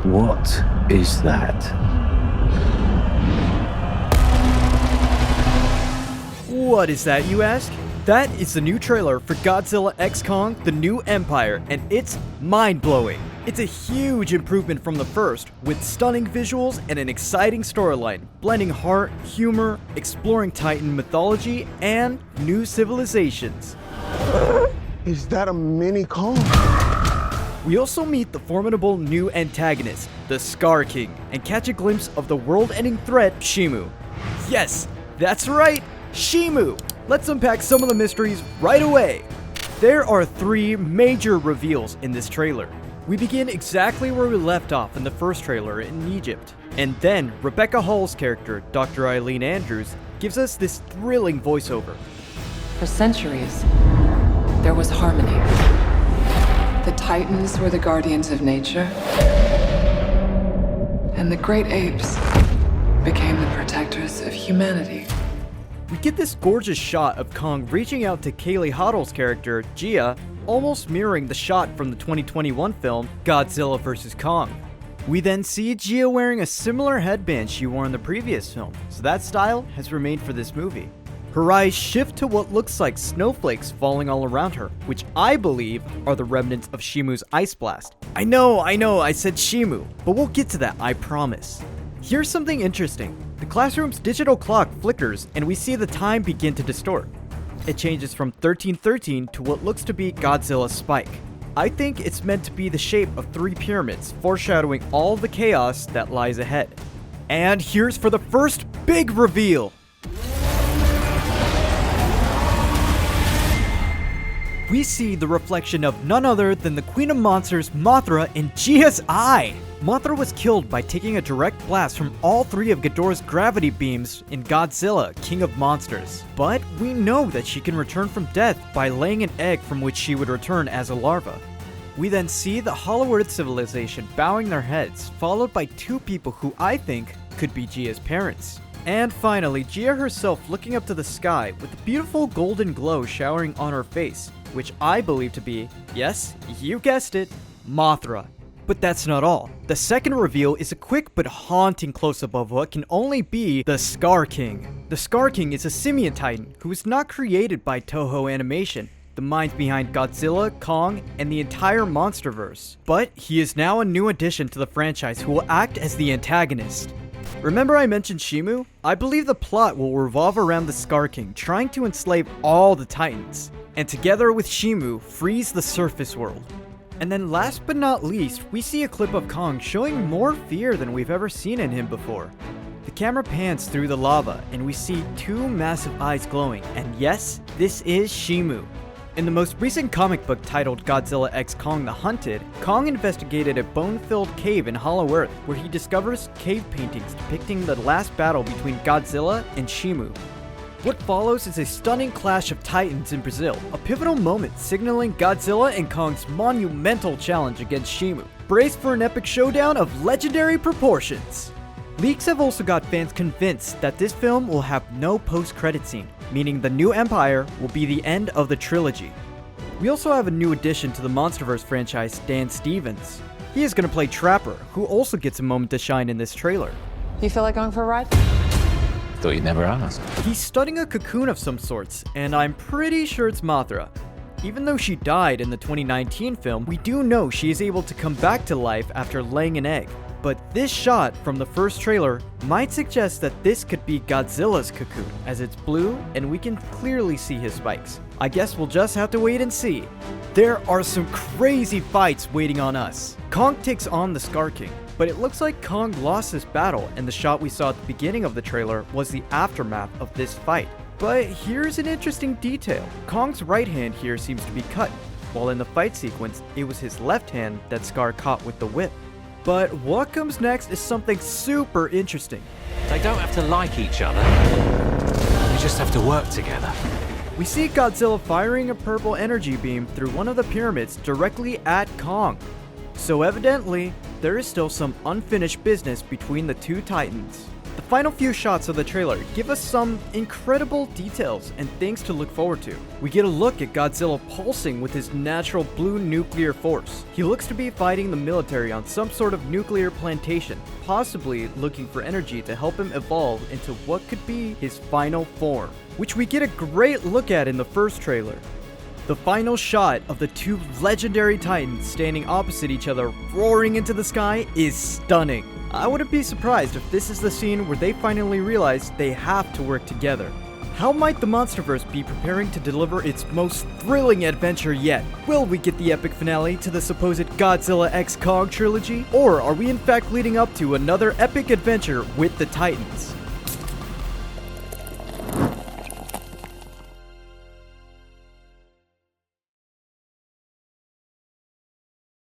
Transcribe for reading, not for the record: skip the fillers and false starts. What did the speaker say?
What is that? What is that, you ask? That is the new trailer for Godzilla x Kong: The New Empire, and it's mind-blowing. It's a huge improvement from the first, with stunning visuals and an exciting storyline, blending heart, humor, exploring Titan mythology, and new civilizations. Is that a mini Kong? We also meet the formidable new antagonist, the Skar King, and catch a glimpse of the world-ending threat, Shimu. Yes, that's right, Shimu! Let's unpack some of the mysteries right away. There are 3 major reveals in this trailer. We begin exactly where we left off in the first trailer in Egypt. And then Rebecca Hall's character, Dr. Eileen Andrews, gives us this thrilling voiceover. For centuries, there was harmony. The Titans were the guardians of nature, and the great apes became the protectors of humanity. We get this gorgeous shot of Kong reaching out to Kaylee Hoddle's character, Gia, almost mirroring the shot from the 2021 film, Godzilla vs. Kong. We then see Gia wearing a similar headband she wore in the previous film, so that style has remained for this movie. Her eyes shift to what looks like snowflakes falling all around her, which I believe are the remnants of Shimu's ice blast. I know, I said Shimu, but we'll get to that, I promise. Here's something interesting. The classroom's digital clock flickers and we see the time begin to distort. It changes from 1313 to what looks to be Godzilla's spike. I think it's meant to be the shape of 3 pyramids, foreshadowing all the chaos that lies ahead. And here's for the first big reveal! We see the reflection of none other than the Queen of Monsters, Mothra, in Gia's eye! Mothra was killed by taking a direct blast from all 3 of Ghidorah's gravity beams in Godzilla, King of Monsters. But we know that she can return from death by laying an egg from which she would return as a larva. We then see the Hollow Earth civilization bowing their heads, followed by 2 people who I think could be Gia's parents. And finally, Gia herself looking up to the sky with a beautiful golden glow showering on her face, which I believe to be, yes, you guessed it, Mothra. But that's not all. The second reveal is a quick but haunting close-up of what can only be the Skar King. The Skar King is a simian titan who was not created by Toho Animation, the minds behind Godzilla, Kong, and the entire Monsterverse. But he is now a new addition to the franchise who will act as the antagonist. Remember I mentioned Shimu? I believe the plot will revolve around the Skar King trying to enslave all the Titans, and together with Shimu, freeze the surface world. And then last but not least, we see a clip of Kong showing more fear than we've ever seen in him before. The camera pans through the lava and we see 2 massive eyes glowing, and yes, this is Shimu. In the most recent comic book titled Godzilla x Kong the Hunted, Kong investigated a bone-filled cave in Hollow Earth where he discovers cave paintings depicting the last battle between Godzilla and Shimu. What follows is a stunning clash of titans in Brazil, a pivotal moment signaling Godzilla and Kong's monumental challenge against Shimu. Brace for an epic showdown of legendary proportions! Leaks have also got fans convinced that this film will have no post-credit scene, meaning the new Empire will be the end of the trilogy. We also have a new addition to the Monsterverse franchise, Dan Stevens. He is going to play Trapper, who also gets a moment to shine in this trailer. You feel like going for a ride? Thought you'd never ask. He's studying a cocoon of some sorts, and I'm pretty sure it's Mothra. Even though she died in the 2019 film, we do know she is able to come back to life after laying an egg. But this shot from the first trailer might suggest that this could be Godzilla's cocoon, as it's blue and we can clearly see his spikes. I guess we'll just have to wait and see. There are some crazy fights waiting on us. Kong takes on the Skar King, but it looks like Kong lost this battle, and the shot we saw at the beginning of the trailer was the aftermath of this fight. But here's an interesting detail. Kong's right hand here seems to be cut, while in the fight sequence, it was his left hand that Skar caught with the whip. But what comes next is something super interesting. They don't have to like each other. They just have to work together. We see Godzilla firing a purple energy beam through one of the pyramids directly at Kong. So evidently, there is still some unfinished business between the 2 titans. The final few shots of the trailer give us some incredible details and things to look forward to. We get a look at Godzilla pulsing with his natural blue nuclear force. He looks to be fighting the military on some sort of nuclear plantation, possibly looking for energy to help him evolve into what could be his final form, which we get a great look at in the first trailer. The final shot of the two legendary titans standing opposite each other, roaring into the sky, is stunning. I wouldn't be surprised if this is the scene where they finally realize they have to work together. How might the Monsterverse be preparing to deliver its most thrilling adventure yet? Will we get the epic finale to the supposed Godzilla x Kong trilogy? Or are we in fact leading up to another epic adventure with the Titans?